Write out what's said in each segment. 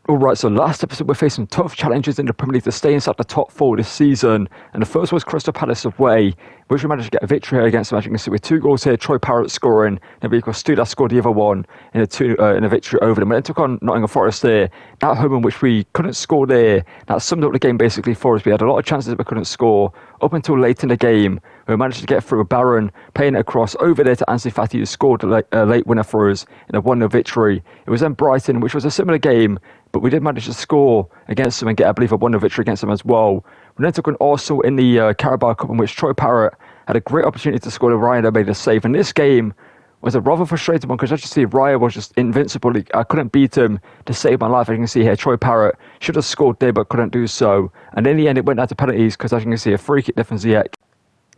Alright, so last episode we're facing tough challenges in the Premier League to stay inside the top four this season. And the first was Crystal Palace away, which we managed to get a victory here against them. As you can see with 2 goals here, Troy Parrott scoring, then Rico Studas scored the other one in a victory over them. We then took on Nottingham Forest there at home, in which we couldn't score there. That summed up the game basically for us. We had a lot of chances that we couldn't score up until late in the game. We managed to get through a Barron, playing it across over there to Ansu Fati, who scored a late winner for us in a 1-0 victory. It was then Brighton, which was a similar game, but we did manage to score against them and get, I believe, a 1-0 victory against them as well. We then took on Arsenal in the Carabao Cup, in which Troy Parrott had a great opportunity to score, and Ryan made a save. And this game was a rather frustrating one, because as you see, Raya was just invincible. I couldn't beat him to save my life. As you can see here, Troy Parrott should have scored there, but couldn't do so. And in the end, it went down to penalties, because as you can see, a free kick difference here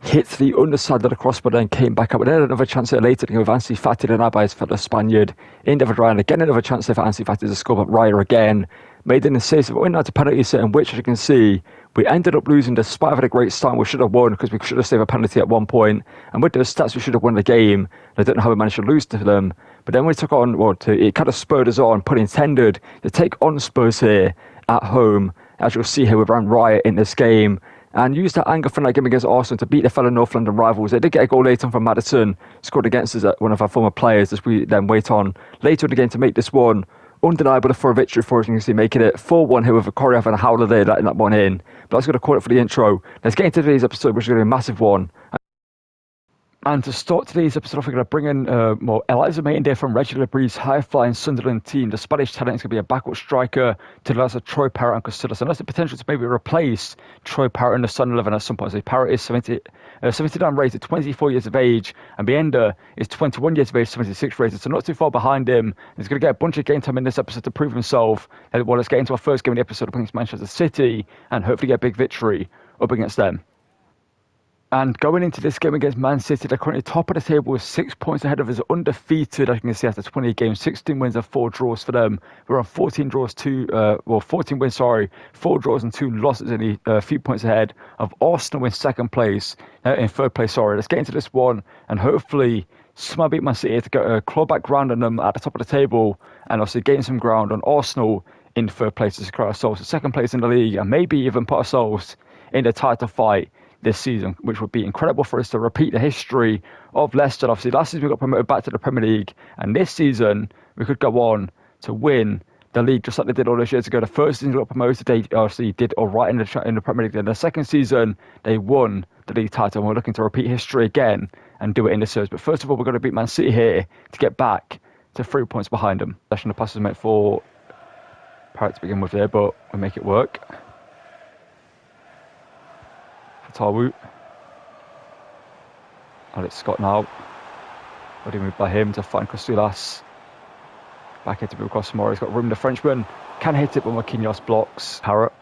hit the underside of the crossbar, then came back up. And then another chance there later with Ansu Fati, and Abay's for the Spaniard in David Ryan. Again, another chance there for Ansu Fati to score, but Raya again made an assist. It went down to penalties, in which, as you can see, we ended up losing despite having a great start. We should have won, because we should have saved a penalty at one point. And with those stats, we should have won the game. I don't know how we managed to lose to them. But then we took on, it kind of spurred us on, pun intended, to take on Spurs here at home. As you'll see here, we ran riot in this game and used that anger from that game against Arsenal to beat the fellow North London rivals. They did get a goal later on from Maddison, scored against us, one of our former players, as we then wait on later in the game to make this one undeniable for a victory for us. You can see making it 4-1 here with a Corey and a howler there, letting that one in. But that's going to call it for the intro. Let's get into today's episode, which is going to be a massive one. And to start today's episode off, we're going to bring in Eliza Maitinde from Reggio Libri's high-flying Sunderland team. The Spanish talent is going to be a backward striker to the likes of Troy Parrott and Custodius. And that's the potential to maybe replace Troy Parrott in the Sun 11 at some point. So Parrott is 79 rated, 24 years of age, and Bienda is 21 years of age, 76 rated. So not too far behind him. He's going to get a bunch of game time in this episode to prove himself. Well, let's get into our first game of the episode against Manchester City and hopefully get a big victory up against them. And going into this game against Man City, they're currently top of the table with 6 points ahead of us, undefeated, as you can see, after 20 games, 16 wins and 4 draws for them. We're on 14 wins, 4 draws and 2 losses, and a few points ahead of Arsenal in third place. Let's get into this one and hopefully somehow beat Man City to go claw back ground on them at the top of the table, and also gain some ground on Arsenal in third place to secure ourselves to second place in the league, and maybe even put ourselves in the title fight this season, which would be incredible for us to repeat the history of Leicester. Obviously, last season we got promoted back to the Premier League, and this season we could go on to win the league just like they did all those years ago. The first season we got promoted, they obviously did all right in the Premier League. Then the second season they won the league title, and we're looking to repeat history again and do it in the series. But first of all, we're going to beat Man City here to get back to 3 points behind them. The pass was meant for Parrott to begin with there, but we make it work. Tarwoot. Alex Scott now. Already moved by him to find Costoulas. Back here to move across more. He's got room. The Frenchman can hit it, but Marquinhos blocks Parrott.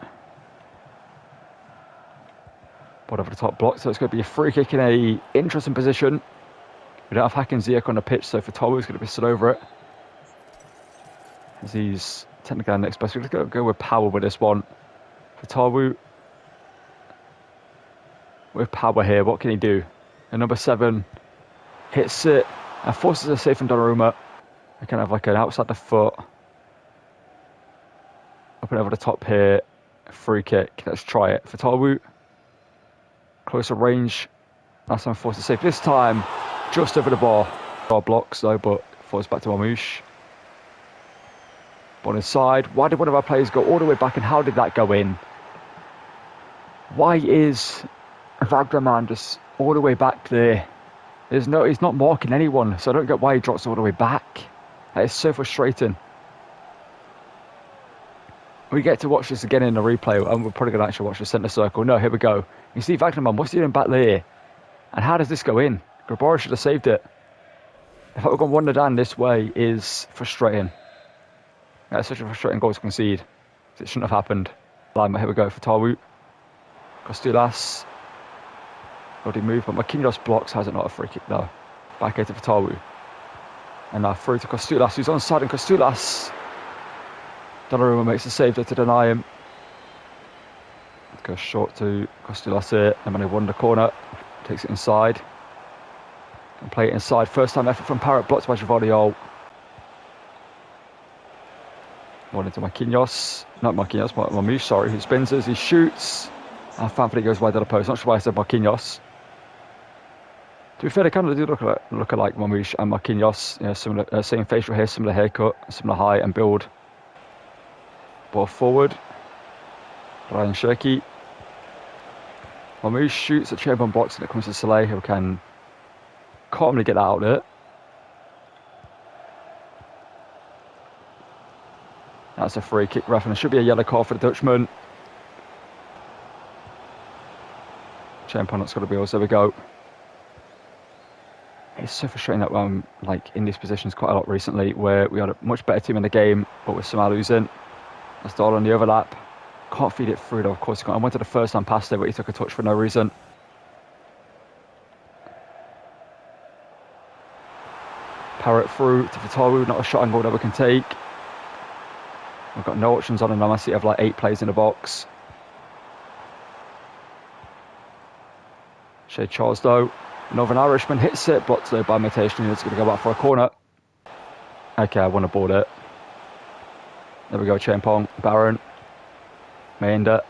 Ball over the top block. So it's going to be a free kick in a interesting position. We don't have Hakim Ziyech on the pitch, so for Tarwoot's going to be stood over it. As he's technically our next best. We're going to go with power with this one. For Tarwoot. With power here, what can he do? And number 7 hits it and forces a save from Donnarumma. I kind of have like an outside the foot. Up and over the top here. Free kick. Let's try it for Tarwoot. Closer range. Last time forced a save. This time just over the bar. Bar blocks though, but falls back to Marmouche. Ball inside. Why did one of our players go all the way back, and how did that go in? Why is Wagnerman just all the way back there? He's not marking anyone, so I don't get why he drops all the way back. That is so frustrating. We get to watch this again in the replay, and we're probably going to actually watch the centre circle. No, here we go. You see Wagnerman, what's he doing back there? And how does this go in? Grabara should have saved it. The fact we've gone 1-0 down this way is frustrating. That's such a frustrating goal to concede. It shouldn't have happened. Here we go for Tarwoot. Costoulas. Already moved, but Marquinhos blocks. Has it not a free kick though? Back here to Fatawu. And now through to Costoulas, who's onside, and Costoulas. Donnarumma makes a save there to deny him. Goes short to Costoulas here, and when he won the corner, takes it inside. And play it inside. First time effort from Parrott, blocked by Gvardiol. One into Marquinhos. Not Marquinhos, but Mamouche, sorry, who spins us. He shoots. And thankfully goes wide of the post. Not sure why I said Marquinhos. To be fair, they kind of do look alike, Mamouche and Marquinhos. You know, similar, same facial hair, similar haircut, similar height and build. Ball forward. Ryan Shirky. Mamouche shoots at Chamberlain box and it comes to Saleh, who can calmly get that out there. That's a free kick, ref, and it should be a yellow card for the Dutchman. Chamberlain's got to be yours. There we go. It's so frustrating that like in these positions quite a lot recently, where we had a much better team in the game, but we're somehow losing. That's Dahl on the overlap. Can't feed it through though, of course. I went to the first time past it, but he took a touch for no reason. Parrot through to Vitalu, not a shot angle that we can take. We've got no options on, and I see have like 8 players in the box. Shea Charles though, Northern Irishman hits it, blocked by imitation. It's going to go back for a corner. Okay, I want to board it. There we go, Champong, Barron, Maenda,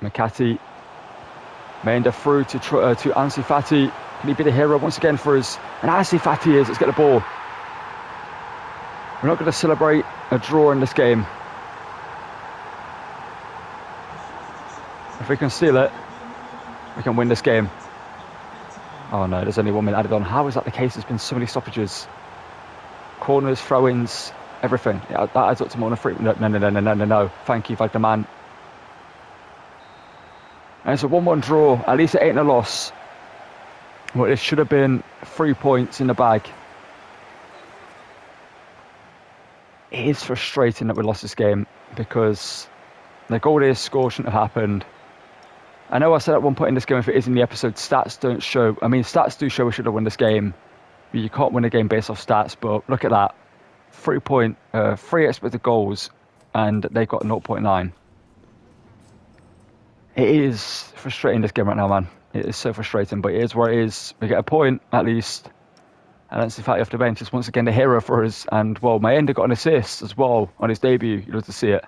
McCarthy, Maenda through to Ansu Fati. Can he be the hero once again for us? And Ansu Fati is. Let's get the ball. We're not going to celebrate a draw in this game. If we can steal it, we can win this game. Oh no, there's only 1 minute added on. How is that the case? There's been so many stoppages. Corners, throw-ins, everything. Yeah, that adds up to more than 3. No. Thank you, Vagdaman. And it's a 1-1 draw. At least it ain't a loss. Well, it should have been 3 points in the bag. It is frustrating that we lost this game because the goal they scored shouldn't have happened. I know I said at one point in this game, if it is in the episode, stats don't show. I mean, stats do show we should have won this game. You can't win a game based off stats, but look at that. 3 expected goals, and they got 0.9. It is frustrating, this game right now, man. It is so frustrating, but it is where it is. We get a point, at least. And that's the fact off the bench is once again the hero for us. And, well, Maenda got an assist as well on his debut. You'd love to see it.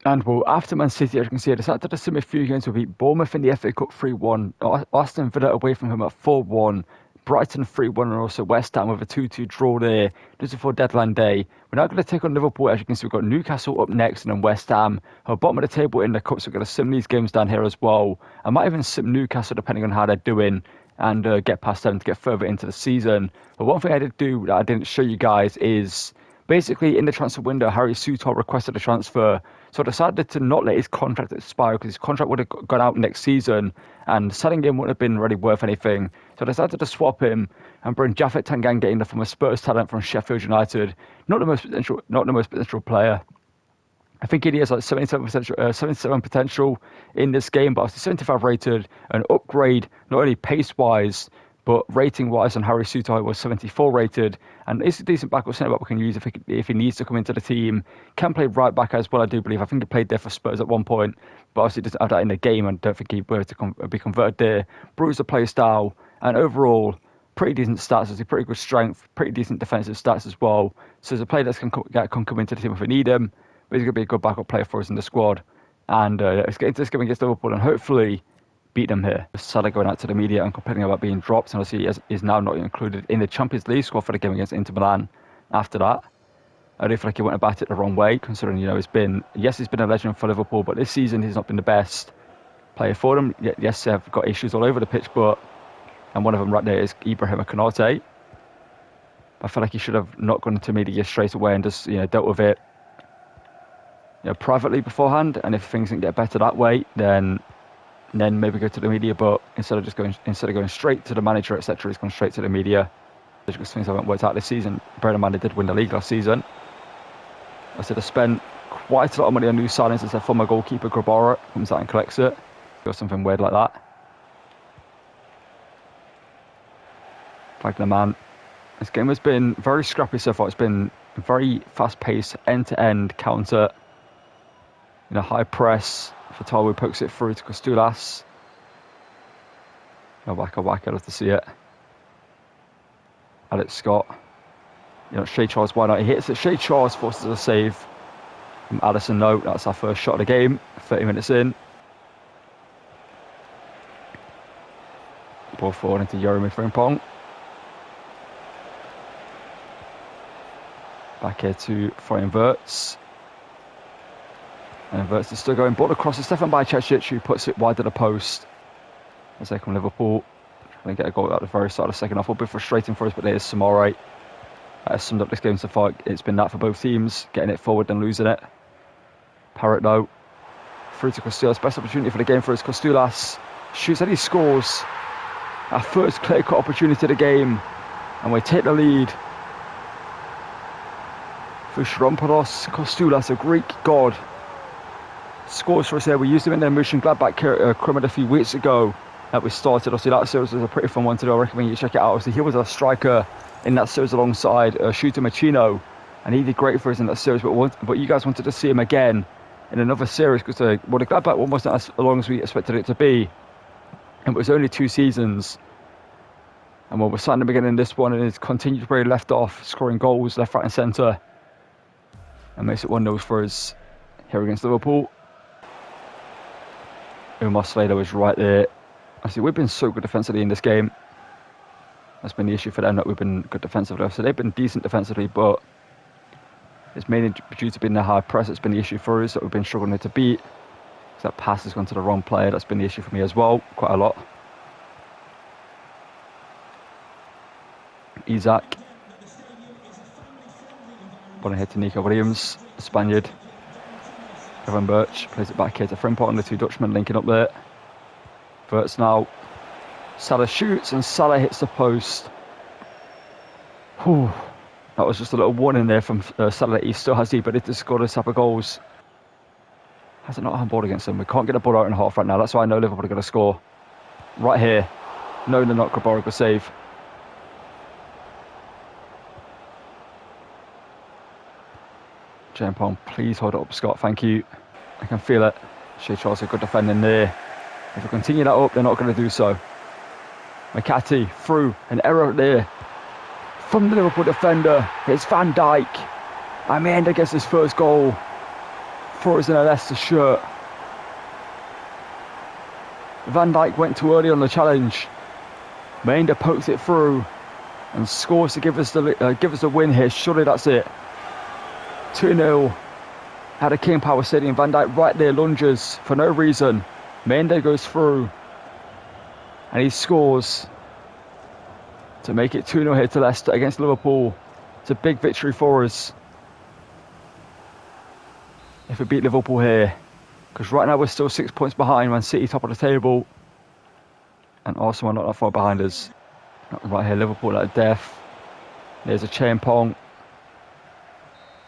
And, well, after Man City, as you can see, I decided to sim a few games. We beat Bournemouth in the FA Cup 3-1. Aston Villa away from him at 4-1. Brighton 3-1, and also West Ham with a 2-2 draw there just before deadline day. We're now going to take on Liverpool. As you can see, we've got Newcastle up next and then West Ham, who are bottom of the table in the Cup, so we're going to sim these games down here as well. I might even sim Newcastle depending on how they're doing and get past them to get further into the season. But one thing I did do that I didn't show you guys is basically in the transfer window, Harry Souttar requested a transfer. So I decided to not let his contract expire because his contract would have gone out next season and selling him wouldn't have been really worth anything. So I decided to swap him and bring Japhet Tanganga in from a Spurs talent from Sheffield United. Not the most potential player. I think he has like 77 potential in this game, but obviously 75 rated, an upgrade not only pace-wise, but rating-wise on Harry Souttar was 74 rated, and it's a decent backup centre back we can use if he needs to come into the team. Can play right back as well, I do believe. I think he played there for Spurs at one point, but obviously doesn't have that in the game, and don't think he'd be able to be converted there. Bruiser play style, and overall, pretty decent stats, pretty good strength, pretty decent defensive stats as well. So there's a player that can come into the team if we need him, but he's going to be a good backup player for us in the squad. And let's get into this game against Liverpool and hopefully beat them here. Salah going out to the media and complaining about being dropped, and obviously he is now not included in the Champions League squad for the game against Inter Milan after that. I do feel like he went about it the wrong way, considering, he's been a legend for Liverpool, but this season he's not been the best player for them. Yes, they've got issues all over the pitch, and one of them right there is Ibrahim Konate. I feel like he should have not gone to media straight away and just dealt with it privately beforehand, and if things didn't get better that way, then maybe go to the media. But instead of going straight to the manager, etc., he's gone straight to the media. Because things haven't worked out this season. Bear in mind they did win the league last season. I said they spent quite a lot of money on new signings as their former goalkeeper Grabara comes out and collects it, or something weird like that. Flagging man. This game has been very scrappy so far. It's been very fast-paced, end-to-end counter. High press. Fatawu pokes it through to Costulas. I'd love to see it. Alex Scott. Shea Charles, why not? He hits it. Shea Charles forces a save. From Addison, no, that's our first shot of the game. 30 minutes in. Ball forward into Jeremy Frimpong. Back here to Florian Wirtz. And Wirtz is still going. Ball across to Stefan Bajcetic, who puts it wide of the post. As they come Liverpool. Trying to get a goal at the very start of the second half. Will be frustrating for us, but there's Samare. That has summed up this game so far. It's been that for both teams. Getting it forward and losing it. Parrott, though. Through to Costulas. Best opportunity for the game for us. Costulas shoots and he scores. Our first clear-cut opportunity of the game. And we take the lead. For Shrompolos Costulas, a Greek god. Scores for us here. We used him in the Mönchengladbach Krummen a few weeks ago that we started. Obviously, that series was a pretty fun one to do. I recommend you check it out. Obviously, he was a striker in that series alongside Shuto Machino, and he did great for us in that series. But you guys wanted to see him again in another series because the Gladbach one wasn't as long as we expected it to be. And it was only 2 seasons. And we're signing him again in this one, and he's continued where he left off, scoring goals left, right, and centre. And makes it 1-0 for us here against Liverpool. Umar Slater was right there. Actually, we've been so good defensively in this game. That's been the issue for them, that we've been good defensively. So they've been decent defensively, but it's mainly due to being the high press. It's been the issue for us that we've been struggling to beat. Because that pass has gone to the wrong player. That's been the issue for me as well, quite a lot. Isaac. Ball ahead to Nico Williams, the Spaniard. Evan Birch plays it back here to Frimpong, the 2 Dutchmen linking up there. Wirtz now. Salah shoots and Salah hits the post. Whew. That was just a little warning there from Salah. He still has the ability to score this type of goals. Has it not handballed against him? We can't get the ball out in half right now. That's why I know Liverpool are going to score. Right here. No, they're not. Grabarga save. Frimpong, please hold it up, Scott. Thank you. I can feel it. Shea Charles, a good defending there. If we continue that up, they're not going to do so. McCarthy through, an error there from the Liverpool defender. It's Van Dijk. Amanda gets his first goal for us in a Leicester shirt. Van Dijk went too early on the challenge. Maenda pokes it through and scores to give us the win here. Surely that's it. 2-0 at the King Power Stadium. Van Dijk right there lunges for no reason. Maenda goes through and he scores to make it 2-0 here to Leicester against Liverpool. It's a big victory for us if we beat Liverpool here, because right now we're still 6 points behind Man City, top of the table, and Arsenal are not that far behind us. Right here, Liverpool at death. There's a Frimpong.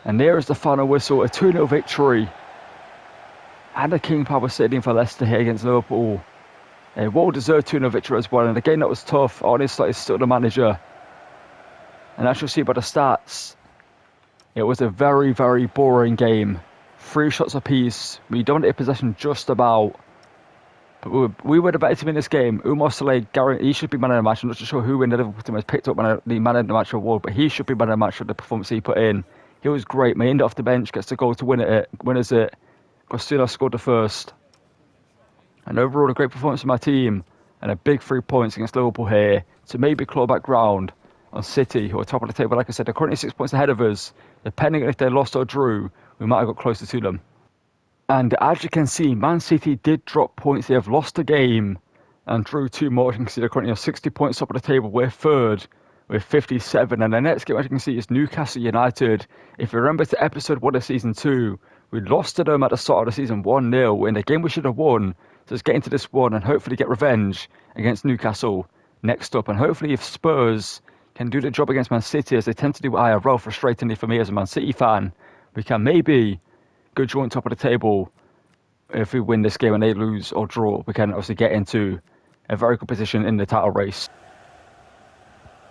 And there is the final whistle, a 2-0 victory. And a King Power Stadium for Leicester here against Liverpool. A well-deserved 2-0 victory as well. And a game that was tough. Honestly, is still the manager. And as you'll see by the stats, it was a very, very boring game. 3 shots apiece. We dominated possession just about. But we were the better team in this game. Umar Saleh, he should be man of the match. I'm not sure who in the Liverpool team has picked up the man of the match award, but he should be man of the match for the performance he put in. He was great. Maenda off the bench gets the goal to win it. Costulas scored the first. And overall, a great performance from my team. And a big 3 points against Liverpool here to maybe claw back ground on City, who are top of the table. Like I said, they're currently 6 points ahead of us. Depending on if they lost or drew, we might have got closer to them. And as you can see, Man City did drop points. They have lost the game and drew 2 more. You can see they're currently on 60 points top of the table. We're third with 57. And the next game, as you can see, is Newcastle United. If you remember to episode 1 of season 2, we lost to them at the start of the season 1-0 in a game we should have won. So let's get into this one and hopefully get revenge against Newcastle next up. And hopefully if Spurs can do the job against Man City, as they tend to do with IRL, frustratingly for me as a Man City fan, we can maybe go joint top of the table. If we win this game and they lose or draw, we can obviously get into a very good position in the title race.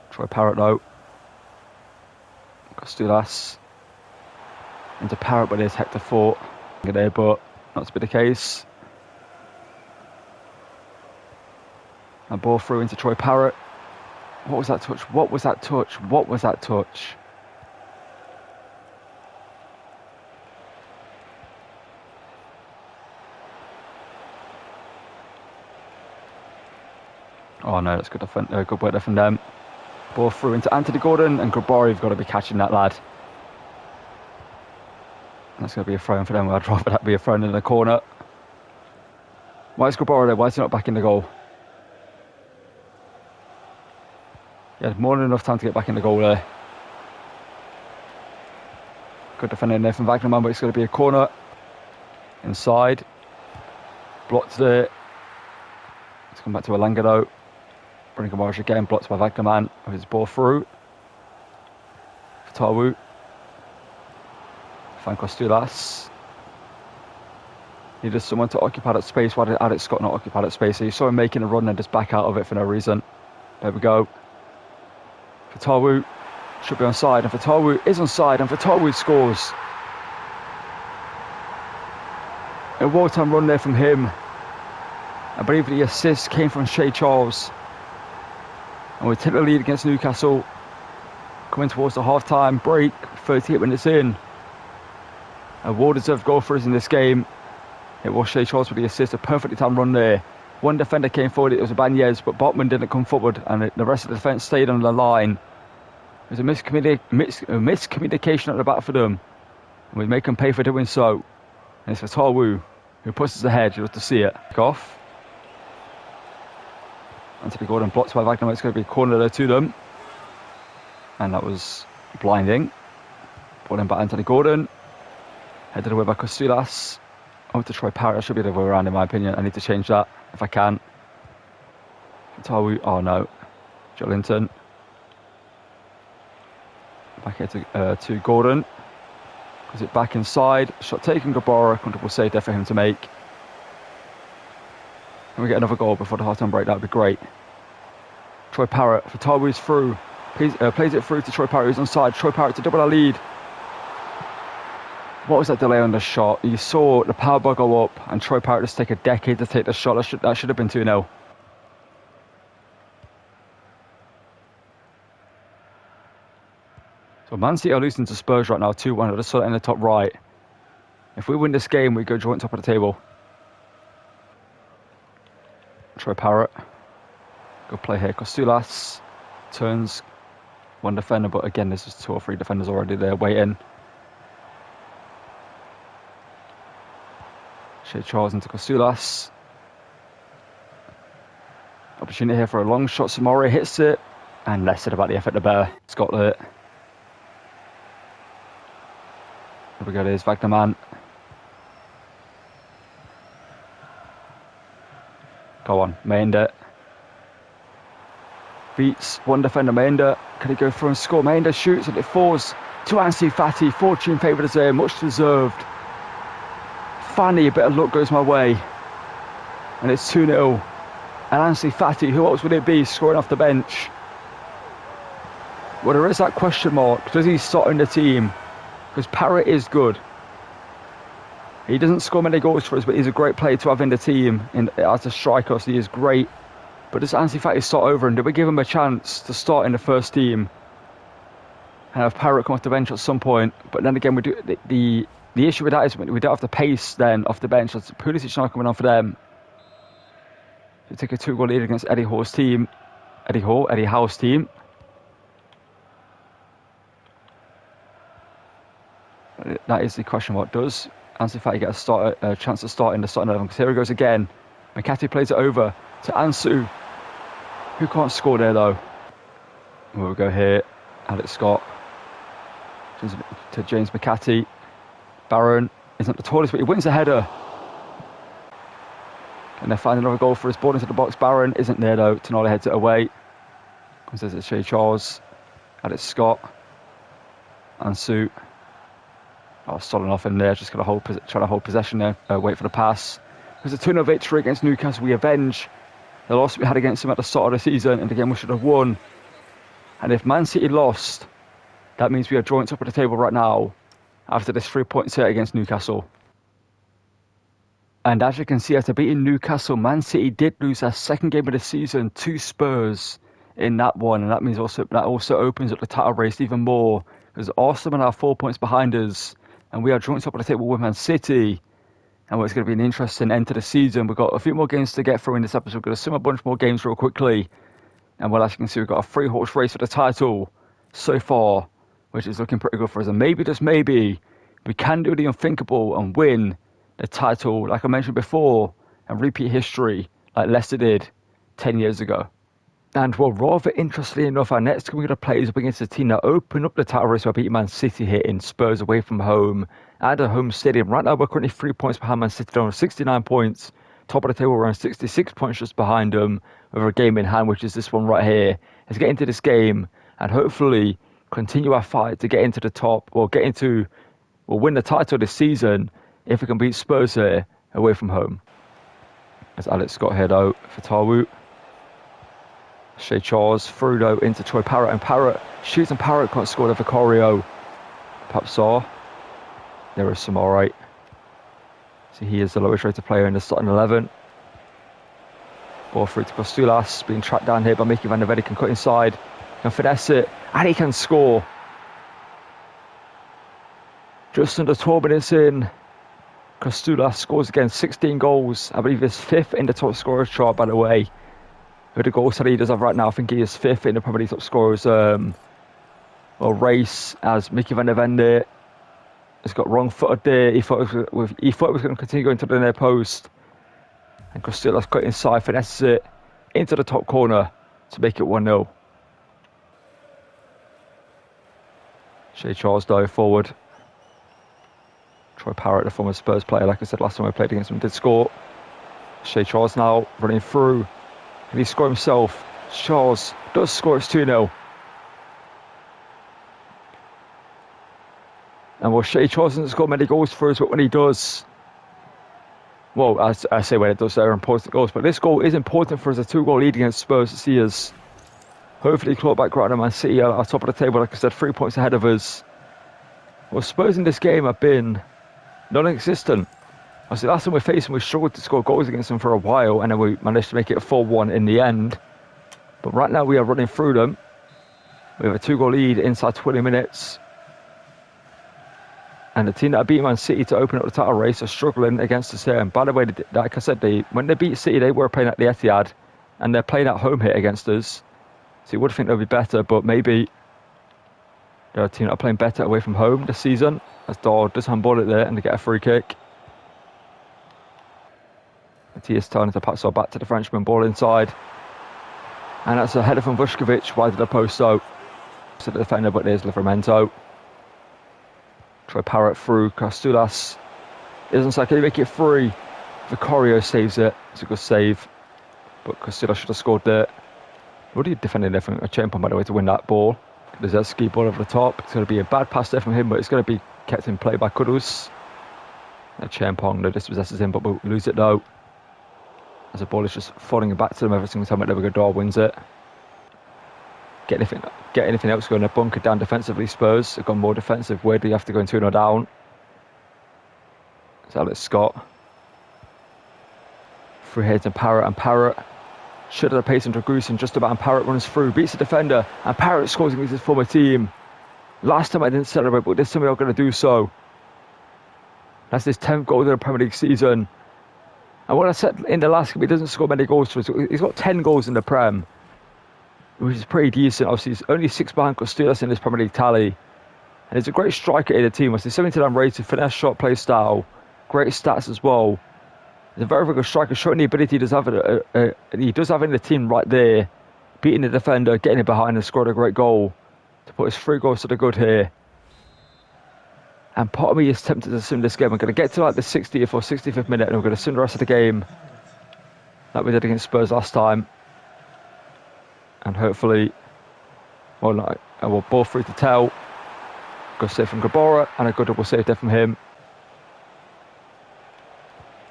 Troy Parrott though. Costulas. Into Parrott, but there's Hector Fort there, but not to be the case. And ball through into Troy Parrott. What was that touch? What was that touch? What was that touch? Oh no, that's good good work there from them. Ball through into Anthony Gordon, and Grabari have got to be catching that lad. That's going to be a throw in for them. I'd rather that be a throw in the corner. Why is Grabari there? Why is he not back in the goal? He had more than enough time to get back in the goal there. Good defending there from Wagnerman, but it's going to be a corner. Inside. Blocked there. Let's come back to Elanga though. Bring Gamarsh again, blocked by Wagnerman with his ball through. Fatawu. Find Costulas. Needed someone to occupy that space. Why did Alex Scott not occupy that space? So you saw him making a run and just back out of it for no reason. There we go. Fatawu should be onside, and Fatawu is onside, and Fatawu scores. A well-timed run there from him. I believe the assist came from Shea Charles. And we take the lead against Newcastle. Coming towards the half-time break, 38 minutes in. A well-deserved goal for us in this game. It was Shea Charles with the assist, a perfectly timed run there. One defender came forward, it was Ibanez, but Botman didn't come forward, and the rest of the defence stayed on the line. There's a miscommunication at the back for them, and we make them pay for doing so. And it's Fatawu who pushes ahead. You have to see it. Kick off. Anthony Gordon blocked by Wagner. It's going to be a corner there to them, and that was blinding. Ball in by Anthony Gordon, headed away by Costulas. Oh, to Troy Parrott. That should be the other way around in my opinion. I need to change that if I can. Fatawu. Oh no, Jolinton. Back here to Gordon. Is it back inside? Shot taken, Gabara. Comfortable save there for him to make. And we get another goal before the half-time break. That would be great. Troy Parrott. Fatawu's through. Plays it through to Troy Parrott, who's onside. Troy Parrott to double our lead. What was that delay on the shot? You saw the power bar go up, and Troy Parrott just take a decade to take the shot. That should have been 2-0. So Man City are losing to Spurs right now, 2-1. I just saw it in the top right. If we win this game, we go joint top of the table. Troy Parrott. Good play here. Costulas turns one defender, but again, there's just 2 or 3 defenders already there waiting. Shea Charles into Costulas. Opportunity here for a long shot. Samori hits it, and less said about the effort to bear. Scott there. Here we go, there's Wagnerman. Go on, Maenda. Beats one defender, Maenda. Can he go through and score? Maenda shoots and it falls to Ansu Fati. Fortune favoured us there, much deserved. Finally, a bit of luck goes my way. And it's 2-0. And Ansu Fati, who else would it be, scoring off the bench? Well, there is that question mark. Does he start in the team? Because Parrott is good. He doesn't score many goals for us, but he's a great player to have in the team as a striker, so he is great. But does Ansu Fati start over, and do we give him a chance to start in the first team and have Parrott come off the bench at some point? But then again, we do the issue with that is we don't have the pace then off the bench. That's Pulisic not coming on for them. We take a 2-goal lead against Eddie Howe's team. Eddie Howe's team. That is the question. What does Ansu Fati get a chance to start in the starting 11? Because here he goes again. McCarthy plays it over to Ansu, who can't score there though. We'll go here. Alex Scott to James McCarthy. Barron isn't the tallest, but he wins the header. And they find another goal for his ball into the box. Barron isn't there though. Tonali heads it away. Comes as it's Shea Charles. Alex Scott. Ansu. Oh, stolen off in there, just trying to hold possession there, wait for the pass. It was a 2-0 victory against Newcastle. We avenge the loss we had against them at the start of the season, and again we should have won. And if Man City lost, that means we are joint top of the table right now after this 3-point set against Newcastle. And as you can see, after beating Newcastle, Man City did lose their second game of the season to Spurs in that one, and that means that also opens up the title race even more, because Arsenal are now 4 points behind us. And we are joint top of the table with Man City. And it's going to be an interesting end to the season. We've got a few more games to get through in this episode. We're going to sum a bunch more games real quickly. And well, as you can see, we've got a 3-horse race for the title so far, which is looking pretty good for us. And maybe, just maybe, we can do the unthinkable and win the title, like I mentioned before, and repeat history like Leicester did 10 years ago. And well, rather interestingly enough, our next we're going to play is up against a team that opened up the title race by beating Man City here in Spurs away from home at a home stadium. Right now, we're currently 3 points behind Man City, on 69 points. Top of the table, around 66 points just behind them, with a game in hand, which is this one right here. Let's get into this game and hopefully continue our fight to get into the top, or we'll win the title this season if we can beat Spurs here away from home. As Alex Scott here though for Tarwoot. Shea Charles through though into Troy Parrott, and Parrott shoots, and Parrott can't score the Vicario. Perhaps saw. There is some alright. So he is the lowest rated player in the starting 11. Ball through to Kostulas, being tracked down here by Mickey van der Ven. Can cut inside, can finesse it, and he can score. Just under 12 minutes in, Kostulas scores again, 16 goals. I believe he's 5th in the top scorers chart, by the way. With the goals that he does have right now, I think he is 5th in the Premier League top scorers race, as Mickey van der Ven there has got wrong footed there. He thought it was going to continue going to the near post. And Kostulas cut inside, finesses it into the top corner to make it 1-0. Shea Charles though forward. Troy Parrott, the former Spurs player, like I said last time I played against him, did score. Shea Charles now running through. Can he score himself? Charles does score. It's 2-0. And well, Shea Charles doesn't score many goals for us, but when he does, well, I say when it does, they're important goals. But this goal is important for us, a 2-goal lead against Spurs to see us hopefully claw back right on Man City at our top of the table. Like I said, 3 points ahead of us. Well, Spurs in this game have been non-existent. Obviously, last time we faced them, we struggled to score goals against them for a while, and then we managed to make it a 4-1 in the end. But right now, we are running through them. We have a 2-goal lead inside 20 minutes. And the team that beat Man City to open up the title race are struggling against us here. And by the way, like I said, when they beat City, they were playing at the Etihad, and they're playing at home here against us. So you would think they'll be better, but maybe they're a team that are playing better away from home this season. As Dahl does handball it there, and they get a free kick. Matthias turning to pass back to the Frenchman, ball inside. And that's a header from Vuskovic, wide of the post though. To the defender, but there's Livramento. Troy Parrott through, Kostulas. Isn't so, can he make it free? Vicario saves it. It's a good save. But Kostulas should have scored there. What are you defending there from a Champon, by the way, to win that ball? There's that ski ball over the top. It's going to be a bad pass there from him, but it's going to be kept in play by Kudus. Champon dispossesses him, but we'll lose it though. As the ball is just falling back to them every single time whenever Godard wins it. Get anything else going, to bunker down defensively. Spurs have gone more defensive. Where do you have to go in 2-0 down? It's Alex Scott. Free heads and Parrott should have the pace into Grusin just about, and Parrott runs through, beats the defender, and Parrott scores against his former team. Last time I didn't celebrate, but this time we are going to do so. That's his 10th goal in the Premier League season. And what I said in the last game, he doesn't score many goals for us. He's got 10 goals in the Prem, which is pretty decent. Obviously, he's only 6 behind Kostulas in this Premier League tally. And he's a great striker in the team. He's 79 rated, finesse shot, play style, great stats as well. He's a very, very good striker, showing the ability he does have in the team right there. Beating the defender, getting it behind and scored a great goal to put his 3 goals to the good here. And part of me is tempted to sim this game. I'm going to get to like the 60th or 65th minute, and we're going to sim the rest of the game like we did against Spurs last time. And hopefully, we'll ball through to Tell. Good save from Gabora, and a good double save there from him.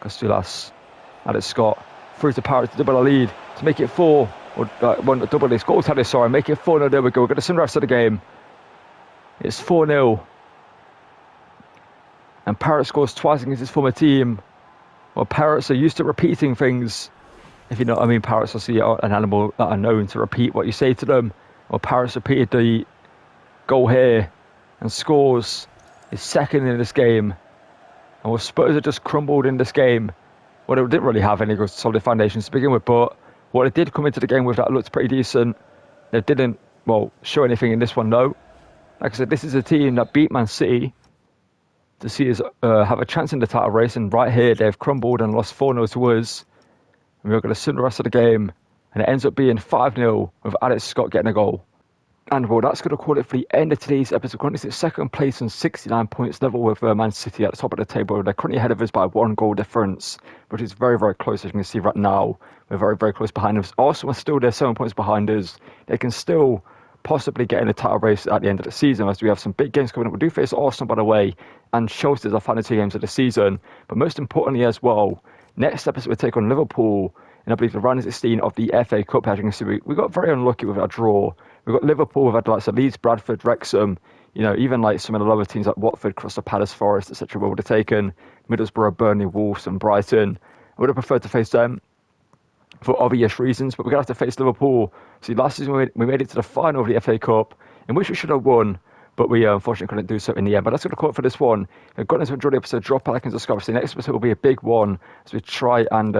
Kostulas, Alex Scott, through to Parrott to double a lead to make it 4. Double this goal tally, sorry, make it 4-0. There we go. We're going to sim the rest of the game. It's 4-0. And Parrott scores twice against his former team. Well, Parrots are used to repeating things. If you know what I mean, Parrots are an animal that are known to repeat what you say to them. Well, Parrots repeated the goal here and scores his 2nd in this game. And well, Spurs had just crumbled in this game. Well, they didn't really have any good solid foundations to begin with, but what they did come into the game with that looked pretty decent. They didn't, well, show anything in this one, though. Like I said, this is a team that beat Man City to see us have a chance in the title race, and right here they've crumbled and lost 4-0 to us. And we're going to sim the rest of the game, and it ends up being 5-0 with Alex Scott getting a goal. And well, that's going to call it for the end of today's episode. Currently it's second place on 69 points level with Man City at the top of the table. They're currently ahead of us by 1 goal difference, which is very, very close, as you can see right now. We're very, very close behind us. Arsenal are still there, 7 points behind us. They can still possibly get in the title race at the end of the season, as we have some big games coming up. We do face Arsenal, by the way, and Chelsea as our final 2 games of the season. But most importantly as well, next episode we take on Liverpool, and I believe the round of 16 of the FA Cup. As you can see, we got very unlucky with our draw. We got Liverpool, we've had like Leeds, Bradford, Wrexham, even like some of the lower teams like Watford, Crystal Palace, Forest, etc. we would have taken. Middlesbrough, Burnley, Wolves and Brighton. I would have preferred to face them for obvious reasons, but we're going to have to face Liverpool. See, last season we made it to the final of the FA Cup, in which we should have won, but we unfortunately couldn't do so in the end. But that's going to call it for this one. If you've gotten to enjoy the episode, drop a like and subscribe. So the next episode will be a big one as we try and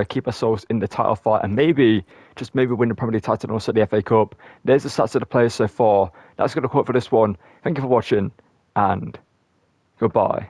keep ourselves in the title fight, and maybe, just maybe, win the Premier League title and also the FA Cup. There's the stats of the players so far. That's going to call it for this one. Thank you for watching, and goodbye.